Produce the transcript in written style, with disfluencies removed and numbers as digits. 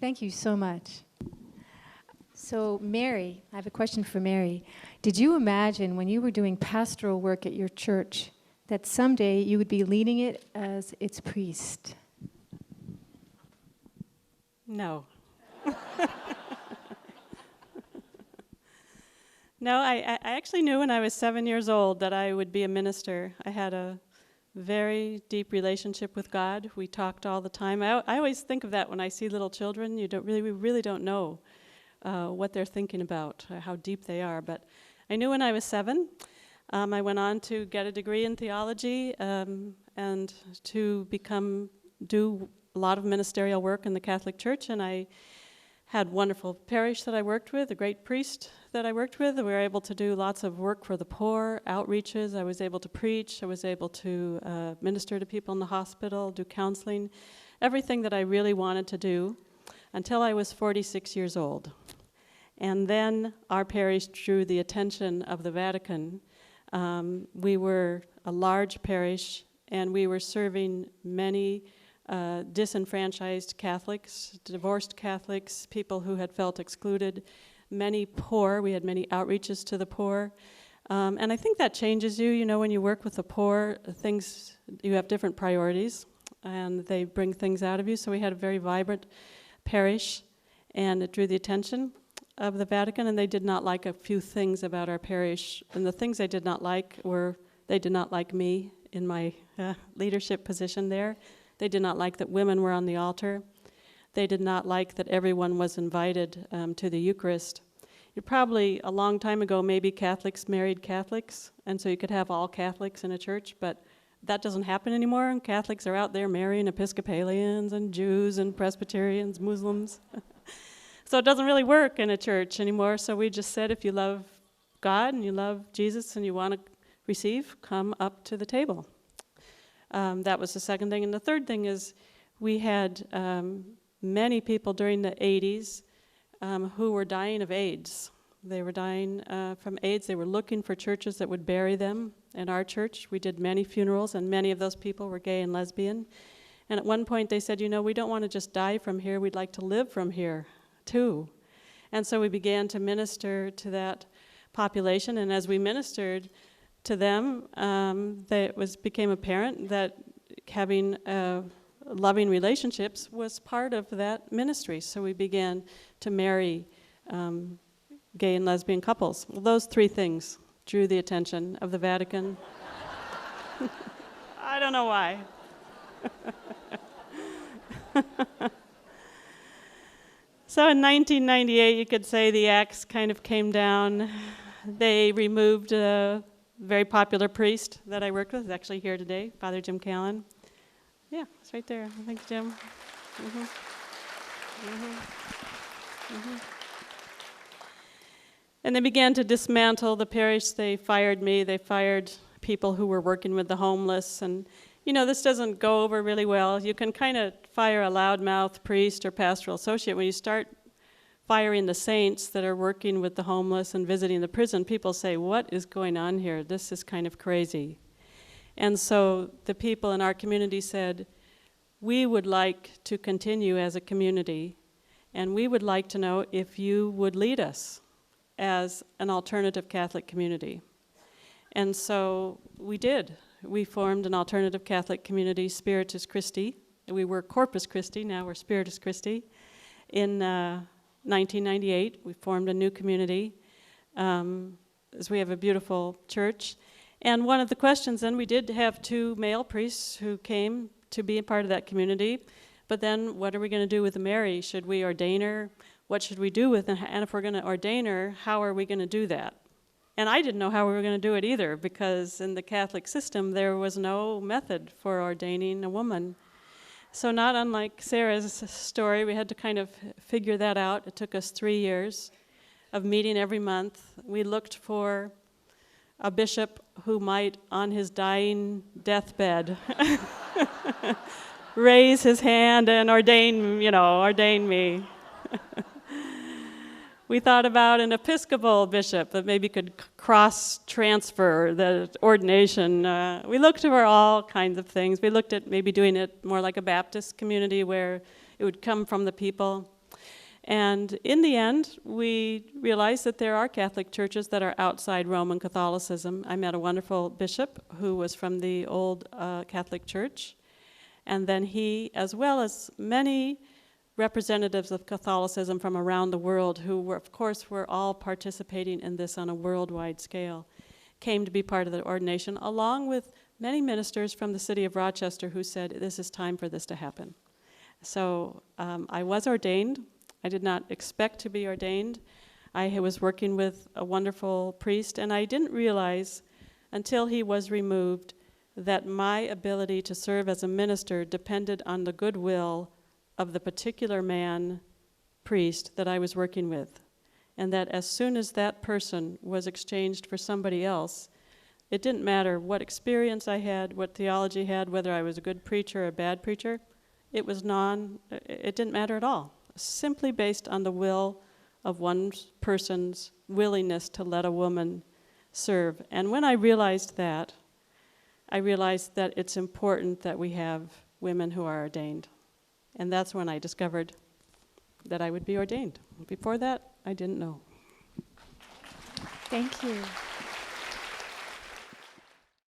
Thank you so much. So, Mary, I have a question for Mary. Did you imagine when you were doing pastoral work at your church that someday you would be leading it as its priest? No. No, I actually knew when I was 7 years old that I would be a minister. I had a very deep relationship with God. We talked all the time. I always think of that when I see little children. We really don't know what they're thinking about, how deep they are. But I knew when I was 7. I went on to get a degree in theology and to do a lot of ministerial work in the Catholic Church, and I had wonderful parish that I worked with, a great priest that I worked with. We were able to do lots of work for the poor, outreaches. I was able to preach. I was able to minister to people in the hospital, do counseling, everything that I really wanted to do until I was 46 years old. And then our parish drew the attention of the Vatican. We were a large parish, and we were serving many disenfranchised Catholics, divorced Catholics, people who had felt excluded, many poor. We had many outreaches to the poor. And I think that changes you. You know, when you work with the poor, you have different priorities, and they bring things out of you. So we had a very vibrant parish, and it drew the attention of the Vatican, and they did not like a few things about our parish. And the things they did not like were, they did not like me in my leadership position there. They did not like that women were on the altar. They did not like that everyone was invited to the Eucharist. Probably a long time ago, maybe Catholics married Catholics, and so you could have all Catholics in a church, but that doesn't happen anymore. And Catholics are out there marrying Episcopalians and Jews and Presbyterians, Muslims. So it doesn't really work in a church anymore. So we just said, if you love God and you love Jesus and you want to receive, come up to the table. That was the second thing. And the third thing is we had many people during the 80s who were dying of AIDS. They were dying from AIDS. They were looking for churches that would bury them. In our church, we did many funerals, and many of those people were gay and lesbian. And at one point they said, you know, we don't want to just die from here. We'd like to live from here, too. And so we began to minister to that population. And as we ministered to them, became apparent that having loving relationships was part of that ministry. So we began to marry gay and lesbian couples. Well, those three things drew the attention of the Vatican. I don't know why. So in 1998, you could say the axe kind of came down. They removed a very popular priest that I worked with. He's actually here today, Father Jim Callan. Yeah, it's right there. Thanks, Jim. Mm-hmm. Mm-hmm. Mm-hmm. And they began to dismantle the parish. They fired me. They fired people who were working with the homeless. And, you know, this doesn't go over really well. You can kind of fire a loudmouth priest or pastoral associate. When you start firing the saints that are working with the homeless and visiting the prison, people say, what is going on here? This is kind of crazy. And so the people in our community said, we would like to continue as a community, and we would like to know if you would lead us as an alternative Catholic community. And so we did. We formed an alternative Catholic community, Spiritus Christi. We were Corpus Christi, now we're Spiritus Christi. In 1998, we formed a new community, as we have a beautiful church. And one of the questions then, we did have 2 male priests who came to be a part of that community, but then what are we going to do with Mary? Should we ordain her? What should we do with her? And if we're going to ordain her, how are we going to do that? And I didn't know how we were going to do it either, because in the Catholic system, there was no method for ordaining a woman. So not unlike Sarah's story, we had to kind of figure that out. It took us 3 years of meeting every month. We looked for a bishop who might, on his dying deathbed, raise his hand and ordain me. We thought about an Episcopal bishop that maybe could cross-transfer the ordination. We looked for all kinds of things. We looked at maybe doing it more like a Baptist community where it would come from the people. And in the end, we realized that there are Catholic churches that are outside Roman Catholicism. I met a wonderful bishop who was from the old Catholic Church. And then he, as well as many representatives of Catholicism from around the world who were, of course, were all participating in this on a worldwide scale, came to be part of the ordination, along with many ministers from the city of Rochester who said, this is time for this to happen. So I was ordained. I did not expect to be ordained. I was working with a wonderful priest, and I didn't realize until he was removed that my ability to serve as a minister depended on the goodwill of the particular priest that I was working with. And that as soon as that person was exchanged for somebody else, it didn't matter what experience I had, what theology I had, whether I was a good preacher or a bad preacher. It didn't matter at all. Simply based on the will of one person's willingness to let a woman serve. And when I realized that it's important that we have women who are ordained. And that's when I discovered that I would be ordained. Before that, I didn't know. Thank you.